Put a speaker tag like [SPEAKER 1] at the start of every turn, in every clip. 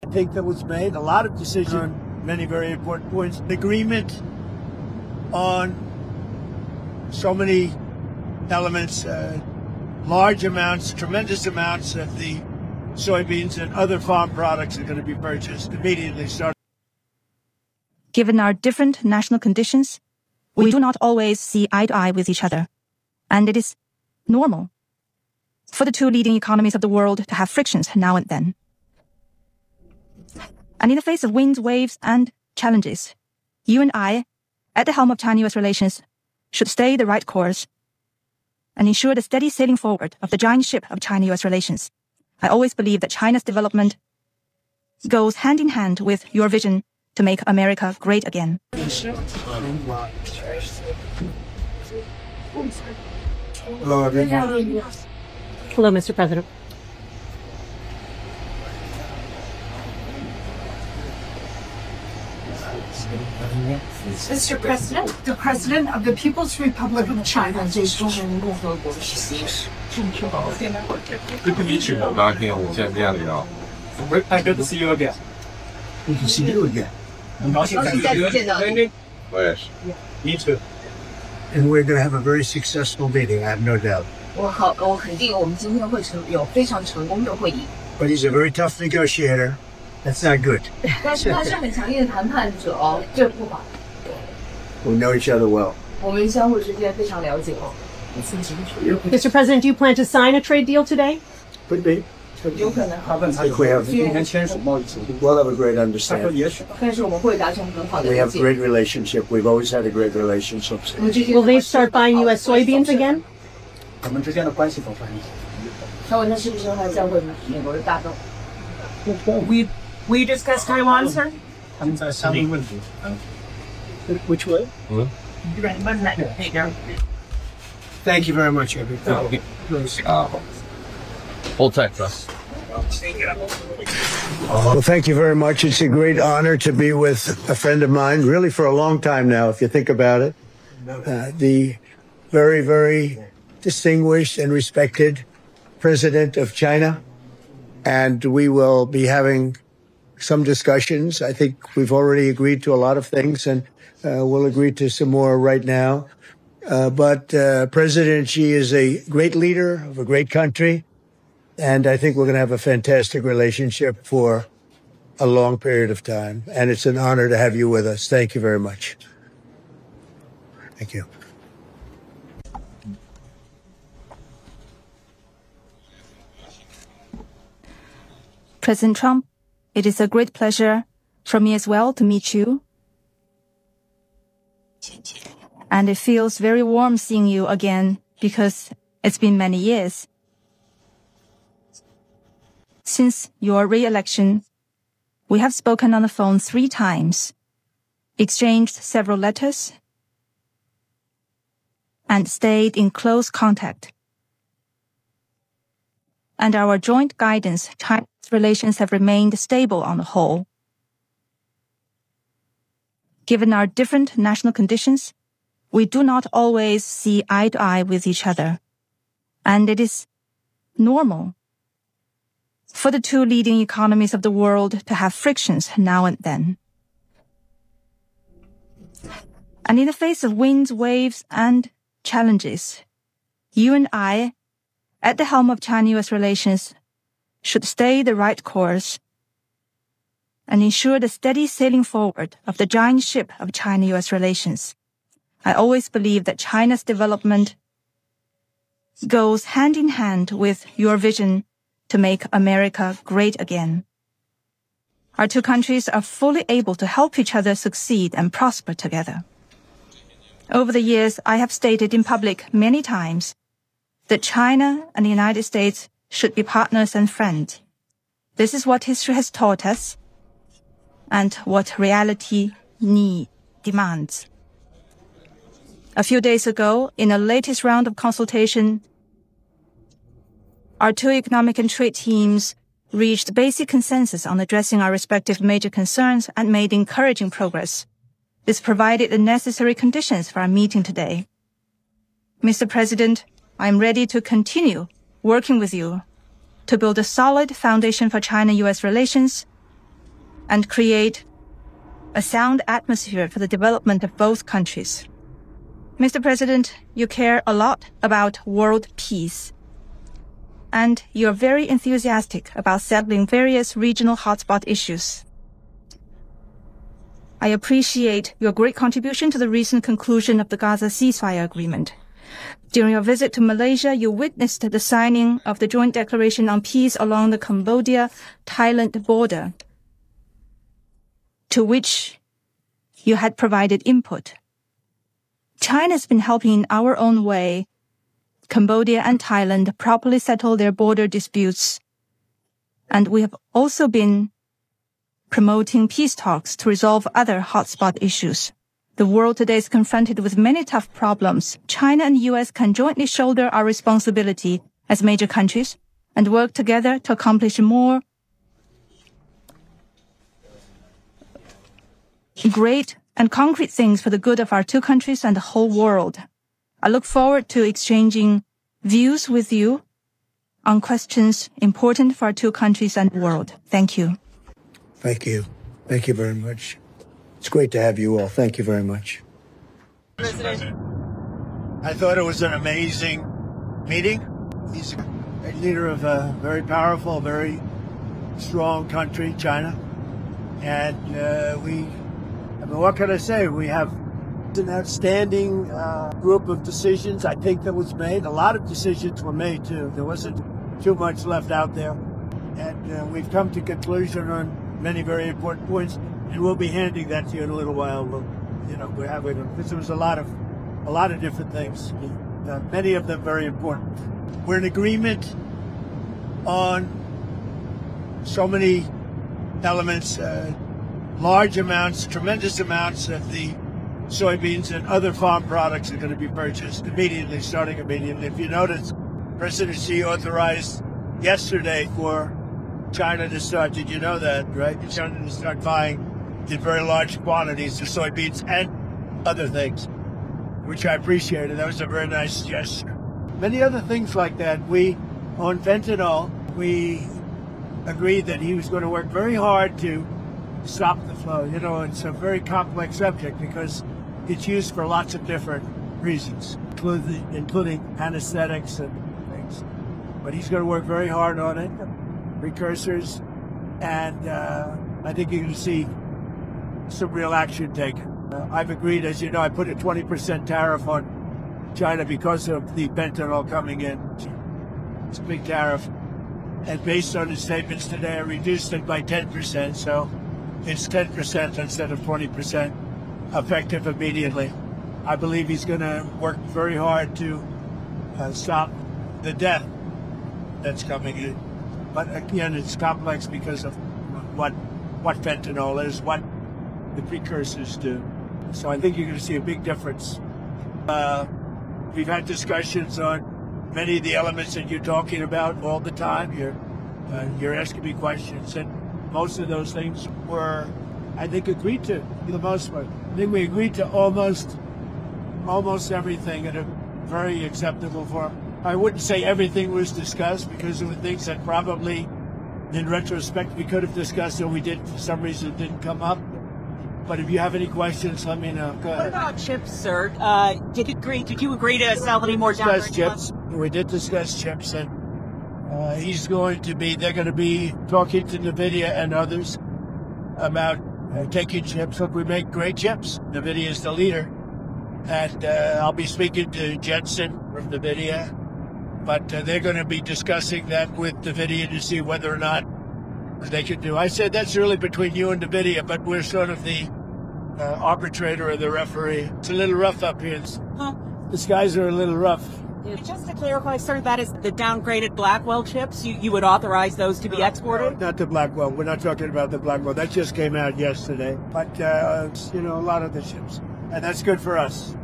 [SPEAKER 1] I think that was made a lot of decisions on many very important points. Agreement on so many elements, large amounts, tremendous amounts of the soybeans and other farm products are going to be purchased immediately.
[SPEAKER 2] Given our different national conditions, we do not always see eye to eye with each other. And it is normal for the two leading economies of the world to have frictions now and then. And in the face of winds, waves, and challenges, you and I, at the helm of China-US relations, should stay the right course and ensure the steady sailing forward of the giant ship of China-US relations. I always believe that China's development goes hand in hand with your vision to make America great again.
[SPEAKER 1] Hello, everyone.
[SPEAKER 3] Hello, Mr. President.
[SPEAKER 4] Mr. President, the President of the People's Republic of China.
[SPEAKER 5] Good to meet you.
[SPEAKER 4] Good to see you again.
[SPEAKER 1] Good to see you again.
[SPEAKER 5] Yes.
[SPEAKER 4] Me too.
[SPEAKER 1] And we're going to have a very successful meeting, I have no doubt. But he's a very tough negotiator. That's not good. We know each other well.
[SPEAKER 3] Mr. President, do you plan to sign a trade deal today?
[SPEAKER 1] Could be. I think we'll have a great understanding. We have a great relationship. We've always had a great relationship.
[SPEAKER 3] Will they start buying U.S. soybeans again?
[SPEAKER 4] We discussed Taiwan, sir?
[SPEAKER 1] Which way? Thank you very much, everybody.
[SPEAKER 5] Hold tight for us.
[SPEAKER 1] Well, thank you very much. It's a great honor to be with a friend of mine, really for a long time now, if you think about it. The very, very distinguished and respected President of China. And we will be having some discussions. I think we've already agreed to a lot of things, and we'll agree to some more right now. But President Xi is a great leader of a great country, and I think we're going to have a fantastic relationship for a long period of time. And it's an honor to have you with us. Thank you very much. Thank you.
[SPEAKER 2] President Trump, it is a great pleasure for me as well to meet you. And it feels very warm seeing you again because it's been many years. Since your re-election, we have spoken on the phone 3 times, exchanged several letters, and stayed in close contact. And our joint guidance, China's relations have remained stable on the whole. Given our different national conditions, we do not always see eye to eye with each other. And it is normal for the two leading economies of the world to have frictions now and then. And in the face of winds, waves, and challenges, you and I, at the helm of China-US relations, should stay the right course and ensure the steady sailing forward of the giant ship of China-US relations. I always believe that China's development goes hand in hand with your vision to make America great again. Our two countries are fully able to help each other succeed and prosper together. Over the years, I have stated in public many times that China and the United States should be partners and friends. This is what history has taught us and what reality demands. A few days ago, in the latest round of consultation, our two economic and trade teams reached basic consensus on addressing our respective major concerns and made encouraging progress. This provided the necessary conditions for our meeting today. Mr. President, I am ready to continue working with you to build a solid foundation for China-US relations and create a sound atmosphere for the development of both countries. Mr. President, you care a lot about world peace, and you're very enthusiastic about settling various regional hotspot issues. I appreciate your great contribution to the recent conclusion of the Gaza ceasefire agreement. During your visit to Malaysia, you witnessed the signing of the Joint Declaration on Peace along the Cambodia-Thailand border, to which you had provided input. China's been helping in our own way Cambodia and Thailand properly settle their border disputes, and we have also been promoting peace talks to resolve other hotspot issues. The world today is confronted with many tough problems. China and the U.S. can jointly shoulder our responsibility as major countries and work together to accomplish more great and concrete things for the good of our two countries and the whole world. I look forward to exchanging views with you on questions important for our two countries and the world. Thank you.
[SPEAKER 1] Thank you. Thank you very much. It's great to have you all. Thank you very much.
[SPEAKER 5] President.
[SPEAKER 1] I thought it was an amazing meeting. He's a leader of a very powerful, very strong country, China. And what can I say? We have an outstanding group of decisions, I think, that was made. A lot of decisions were made, too. There wasn't too much left out there. And we've come to conclusion on many very important points, and we'll be handing that to you in a little while. We're having, because there was a lot of different things, many of them very important. We're in agreement on so many elements, large amounts, tremendous amounts of the soybeans and other farm products are going to be purchased immediately, starting immediately. If you notice, President Xi authorized yesterday for China to start, did you know that, right? China to start buying in very large quantities of soybeans and other things, which I appreciated. That was a very nice gesture. Many other things like that. On fentanyl, we agreed that he was going to work very hard to stop the flow. It's a very complex subject because it's used for lots of different reasons, including anesthetics and things. But he's going to work very hard on it, precursors, and I think you're going to see some real action taken. I've agreed, as you know, I put a 20% tariff on China because of the fentanyl coming in. It's a big tariff. And based on his statements today, I reduced it by 10%, so it's 10% instead of 20%, effective immediately. I believe he's going to work very hard to stop the death that's coming in. But again, it's complex because of what fentanyl is, what the precursors do. So I think you're going to see a big difference. We've had discussions on many of the elements that you're talking about all the time. You're asking me questions, and most of those things were, I think, agreed to for the most part. I think we agreed to almost everything in a very acceptable form. I wouldn't say everything was discussed because there were things that probably, in retrospect, we could have discussed and we did, for some reason, it didn't come up. But if you have any questions, let me know. Go ahead.
[SPEAKER 6] What about chips, sir? Did you agree to sell any more down?
[SPEAKER 1] Chips. We did discuss chips, and they're going to be talking to NVIDIA and others about taking chips. Look, we make great chips. NVIDIA is the leader. And I'll be speaking to Jensen from NVIDIA, but they're going to be discussing that with NVIDIA to see whether or not they can do. I said that's really between you and NVIDIA, but we're sort of the arbitrator or the referee. It's a little rough up here. The skies are a little rough.
[SPEAKER 6] Just to clarify, sir, that is the downgraded Blackwell chips. You would authorize those to be exported?
[SPEAKER 1] Not the Blackwell. We're not talking about the Blackwell. That just came out yesterday. But, a lot of the chips. And that's good for us.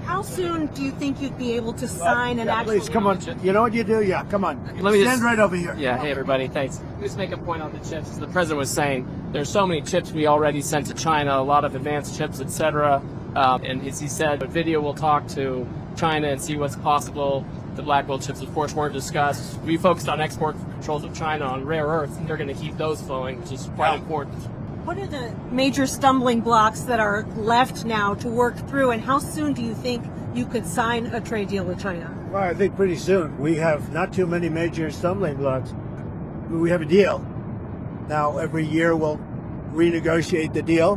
[SPEAKER 6] How soon do you think you'd be able to sign an actual...
[SPEAKER 1] Please, come on. You know what you do? Yeah, come on. Stand right over here.
[SPEAKER 7] Yeah, hey, everybody. Thanks. Just make a point on the chips. The president was saying there's so many chips we already sent to China, a lot of advanced chips, etc. And as he said, the video will talk to China and see what's possible. The Blackwell chips, of course, weren't discussed. We focused on export controls of China on rare earths, and they're going to keep those flowing, which is quite important.
[SPEAKER 3] What are the major stumbling blocks that are left now to work through, and how soon do you think you could sign a trade deal with China?
[SPEAKER 1] Well, I think pretty soon. We have not too many major stumbling blocks. We have a deal. Now, every year we'll renegotiate the deal,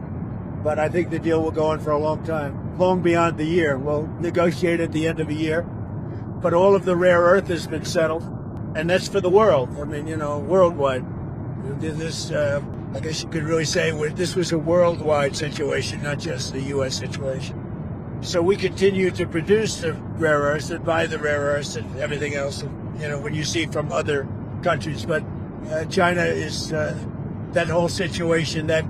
[SPEAKER 1] but I think the deal will go on for a long time, long beyond the year. We'll negotiate at the end of a year, but all of the rare earth has been settled, and that's for the world. I mean, worldwide. This, I guess you could really say this was a worldwide situation, not just the U.S. situation. So we continue to produce the rare earths and buy the rare earths and everything else, when you see from other countries. But China is, that whole situation, that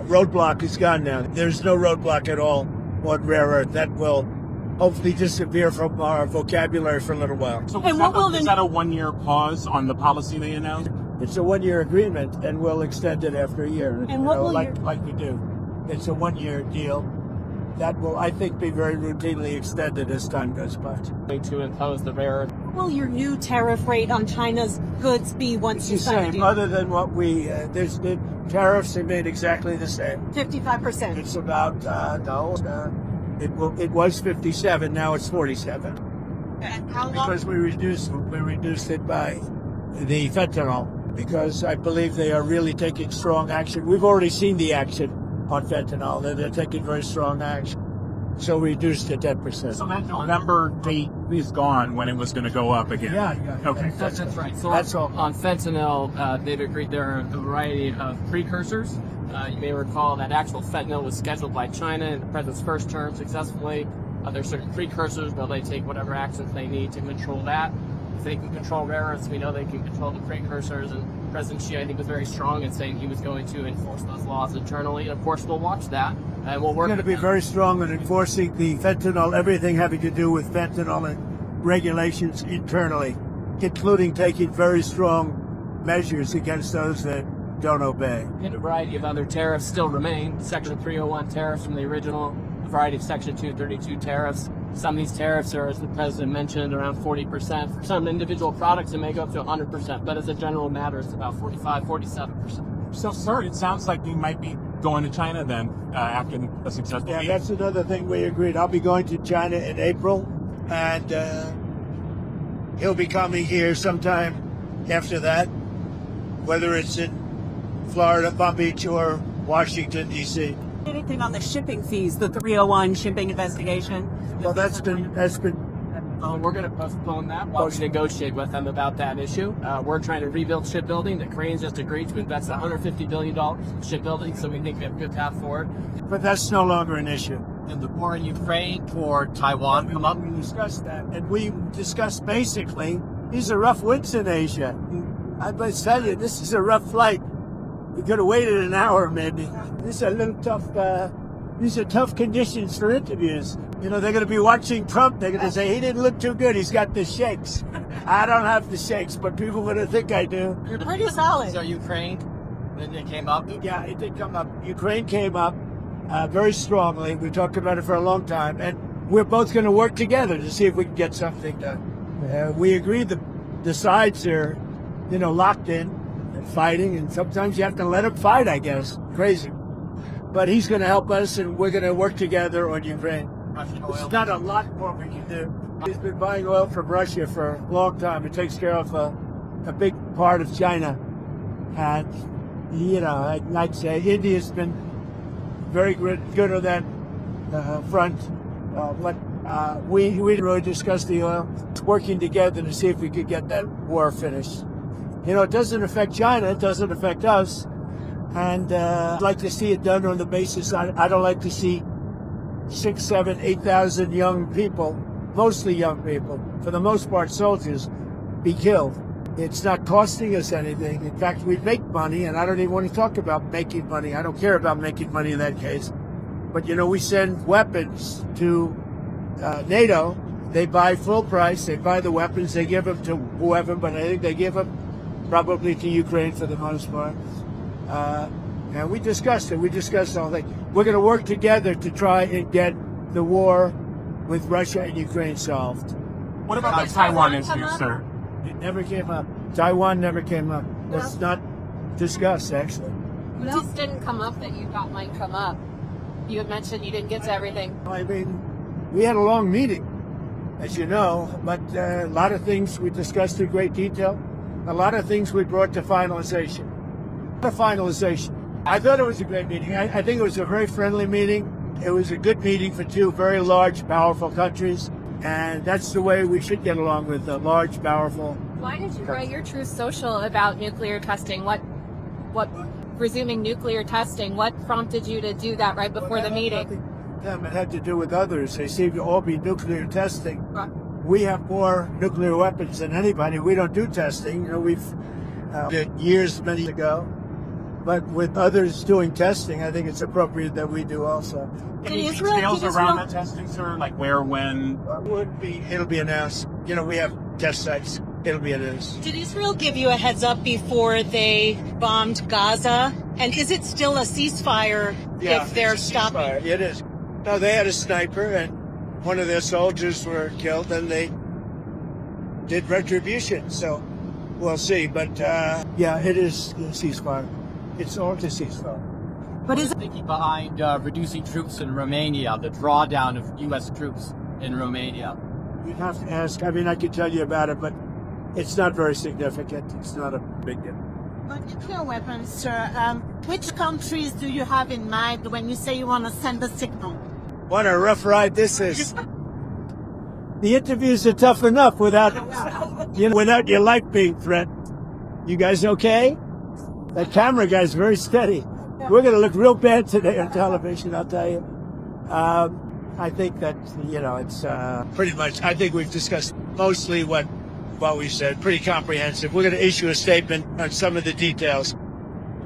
[SPEAKER 1] roadblock is gone now. There's no roadblock at all on rare earth. That will hopefully disappear from our vocabulary for a little while.
[SPEAKER 8] So is that a one-year pause on the policy they announced?
[SPEAKER 1] It's a one-year agreement, and we'll extend it after a year.
[SPEAKER 3] And what will
[SPEAKER 1] like we do. It's a one-year deal that will, I think, be very routinely extended as time goes by.
[SPEAKER 7] To impose the rare earth.
[SPEAKER 3] What will your new tariff rate on China's goods be once you sign the deal?
[SPEAKER 1] Other than what there's the tariffs remain exactly the same.
[SPEAKER 3] 55%.
[SPEAKER 1] It's about it was 57, now it's 47.
[SPEAKER 3] And how long?
[SPEAKER 1] Because we reduced it by the fentanyl. Because I believe they are really taking strong action. We've already seen the action on fentanyl. They're taking very strong action. So we reduced it 10%.
[SPEAKER 8] So that November date is gone when it was going to go up again.
[SPEAKER 1] Yeah.
[SPEAKER 8] Okay.
[SPEAKER 7] That's right. So
[SPEAKER 1] that's all.
[SPEAKER 7] On fentanyl, they've agreed there are a variety of precursors. You may recall that actual fentanyl was scheduled by China in the president's first term successfully. There's certain precursors, but they take whatever actions they need to control that. If they can control rare earths, we know they can control the precursors, and President Xi, I think, was very strong in saying he was going to enforce those laws internally, and of course we'll watch that, and we'll work.
[SPEAKER 1] We're going to be very strong in enforcing the fentanyl, everything having to do with fentanyl and regulations internally, including taking very strong measures against those that don't obey.
[SPEAKER 7] And a variety of other tariffs still remain. Section 301 tariffs from the original, a variety of Section 232 tariffs. Some of these tariffs are, as the president mentioned, around 40%. For some individual products, it may go up to 100%, but as a general matter, it's about 45, 47%.
[SPEAKER 8] So, sir, it sounds like you might be going to China then after a successful meeting.
[SPEAKER 1] That's another thing we agreed. I'll be going to China in April, and he'll be coming here sometime after that, whether it's in Florida, Palm Beach, or Washington, D.C.
[SPEAKER 6] Anything on the shipping fees, the 301 shipping investigation?
[SPEAKER 1] Well, that's been.
[SPEAKER 7] We're going to postpone that while we negotiate with them about that issue. We're trying to rebuild shipbuilding. The Koreans just agreed to invest $150 billion in shipbuilding, so we think we have a good path forward.
[SPEAKER 1] But that's no longer an issue.
[SPEAKER 7] And the war in Ukraine for Taiwan come up.
[SPEAKER 1] We discussed that, and we discussed basically these are rough winds in Asia. I must tell you, this is a rough flight. We could have waited an hour, maybe. These are a little tough. These are tough conditions for interviews. They're going to be watching Trump. They're going to say, he didn't look too good. He's got the shakes. I don't have the shakes, but people are going to think I do.
[SPEAKER 3] You're pretty solid.
[SPEAKER 7] So Ukraine, then it came up?
[SPEAKER 1] Yeah, it did come up. Ukraine came up very strongly. We talked about it for a long time. And we're both going to work together to see if we can get something done. We agree the sides are, locked in and fighting. And sometimes you have to let them fight, I guess. Crazy. But he's going to help us, and we're going to work together on Ukraine. There's not a lot more we can do. He's been buying oil from Russia for a long time. It takes care of a big part of China. And, I'd say India's been very good on that front. But we really discussed the oil, working together to see if we could get that war finished. It doesn't affect China. It doesn't affect us. And I'd like to see it done on the basis I don't like to see 6,000, 7,000, 8,000 young people, mostly young people, for the most part soldiers, be killed. It's not costing us anything. In fact, we make money, and I don't even want to talk about making money. I don't care about making money in that case. But, we send weapons to NATO. They buy full price. They buy the weapons. They give them to whoever, but I think they give them probably to Ukraine for the most part. And we discussed it. We discussed all that. We're going to work together to try and get the war with Russia and Ukraine solved.
[SPEAKER 8] What about the Taiwan issue, sir?
[SPEAKER 1] It never came up. Taiwan never came up. It's not discussed, actually.
[SPEAKER 9] What else didn't come up that you thought might come up? You had mentioned you didn't get to everything.
[SPEAKER 1] I mean, we had a long meeting, as you know, but a lot of things we discussed in great detail. A lot of things we brought to finalization. I thought it was a great meeting. I think it was a very friendly meeting. It was a good meeting for two very large, powerful countries. And that's the way we should get along with the large, powerful.
[SPEAKER 9] Why did you write your Truth Social about nuclear testing? What resuming nuclear testing, what prompted you to do that right before the meeting?
[SPEAKER 1] It had to do with others. They seem to all be nuclear testing. We have more nuclear weapons than anybody. We don't do testing. You know, we've did years, many ago. But with others doing testing, I think it's appropriate that we do also.
[SPEAKER 8] Any details around that testing, sir? Like where, when?
[SPEAKER 1] It'll be announced. You know, we have test sites. It'll be announced.
[SPEAKER 3] Did Israel give you a heads up before they bombed Gaza? And is it still a ceasefire if they're stopping?
[SPEAKER 1] It is. No, they had a sniper, and one of their soldiers were killed, and they did retribution. So we'll see. But yeah, it is a ceasefire. It's all to ceasefire.
[SPEAKER 3] But is
[SPEAKER 10] thinking behind reducing troops in Romania, the drawdown of U.S. troops in Romania?
[SPEAKER 1] You'd have to ask. I mean, I could tell you about it, but it's not very significant. It's not a big deal.
[SPEAKER 11] On nuclear weapons, sir, which countries do you have in mind when you say you want to send a signal?
[SPEAKER 1] What a rough ride this is. The interviews are tough enough without your life being threatened. You guys okay? That camera guy's very steady. We're going to look real bad today on television, I'll tell you. I think that, it's pretty much, I think we've discussed mostly what we said, pretty comprehensive. We're going to issue a statement on some of the details.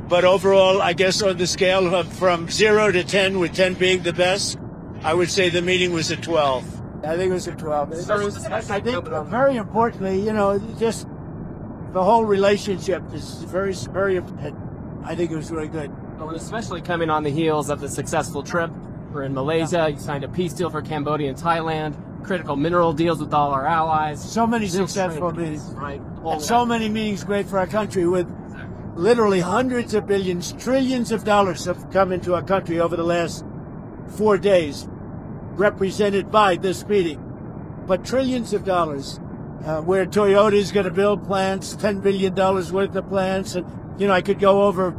[SPEAKER 1] But overall, I guess on the scale of from 0 to 10, with 10 being the best, I would say the meeting was a 12. I think it was a 12. I think, very importantly, just the whole relationship is very, very important. I think it was really good.
[SPEAKER 7] Well, especially coming on the heels of the successful trip. We're in Malaysia. You signed a peace deal for Cambodia and Thailand. Critical mineral deals with all our allies.
[SPEAKER 1] So many successful meetings. Right. And so many meetings great for our country, with literally hundreds of billions, trillions of dollars have come into our country over the last 4 days, represented by this meeting. But trillions of dollars, where Toyota is going to build plants, $10 billion worth of plants. And, I could go over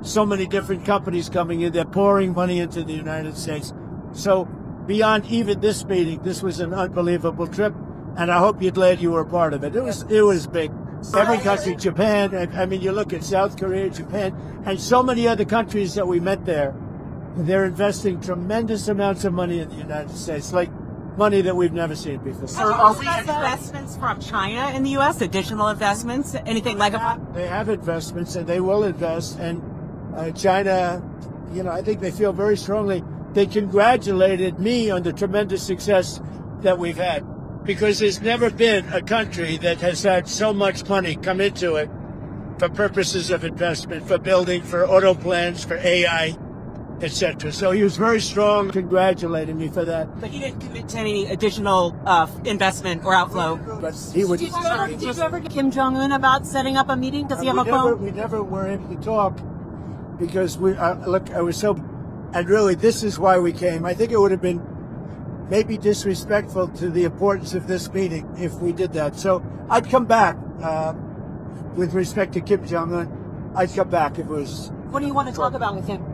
[SPEAKER 1] so many different companies coming in. They're pouring money into the United States. So beyond even this meeting, this was an unbelievable trip. And I hope you're glad you were a part of it. It was big. Every country, Japan, I mean, you look at South Korea, Japan, and so many other countries that we met there. They're investing tremendous amounts of money in the United States, like money that we've never seen before.
[SPEAKER 6] So are we investments from China in the U.S., additional investments, anything like that?
[SPEAKER 1] They have investments, and they will invest. And China, I think they feel very strongly. They congratulated me on the tremendous success that we've had, because there's never been a country that has had so much money come into it for purposes of investment, for building, for auto plants, for AI, etc. So he was very strong, congratulating me for that.
[SPEAKER 6] But he didn't commit to any additional investment or outflow.
[SPEAKER 1] But he would.
[SPEAKER 3] Did you ever get Kim Jong-un about setting up a meeting? Does he have a phone?
[SPEAKER 1] We never were able to talk, because I was so, and really this is why we came. I think it would have been maybe disrespectful to the importance of this meeting if we did that. So I'd come back with respect to Kim Jong-un. I'd come back if it was.
[SPEAKER 3] What do you want to talk about with him?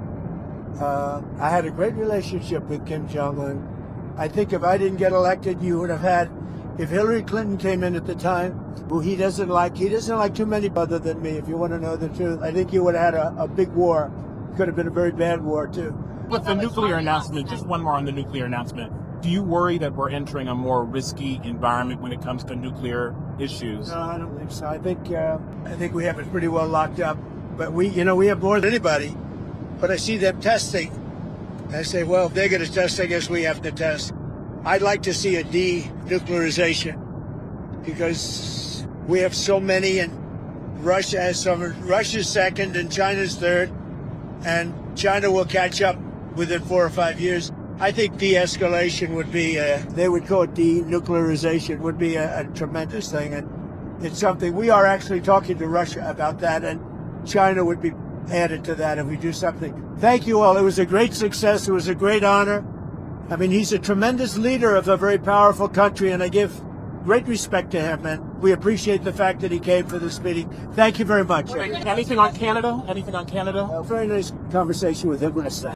[SPEAKER 1] I had a great relationship with Kim Jong-un. I think if I didn't get elected, you would have had, if Hillary Clinton came in at the time, who he doesn't like too many other than me, if you want to know the truth. I think you would have had a big war. Could have been a very bad war, too.
[SPEAKER 8] With the nuclear announcement, just one more on the nuclear announcement. Do you worry that we're entering a more risky environment when it comes to nuclear issues?
[SPEAKER 1] No, I don't think so. I think we have it pretty well locked up. But we have more than anybody. But I see them testing. I say, well, if they're going to test, I guess we have to test. I'd like to see a denuclearization, because we have so many, and Russia has some. Russia's second and China's third, and China will catch up within 4 or 5 years. I think de-escalation would be, they would call it denuclearization, would be a tremendous thing. And it's something, we are actually talking to Russia about that, and China would be added to that if we do something. Thank you all. It was a great success. It was a great honor. I mean, he's a tremendous leader of a very powerful country, and I give great respect to him, and we appreciate the fact that he came for this meeting. Thank you very much.
[SPEAKER 8] Anything on Canada? Anything on Canada?
[SPEAKER 1] A very nice conversation with him last night.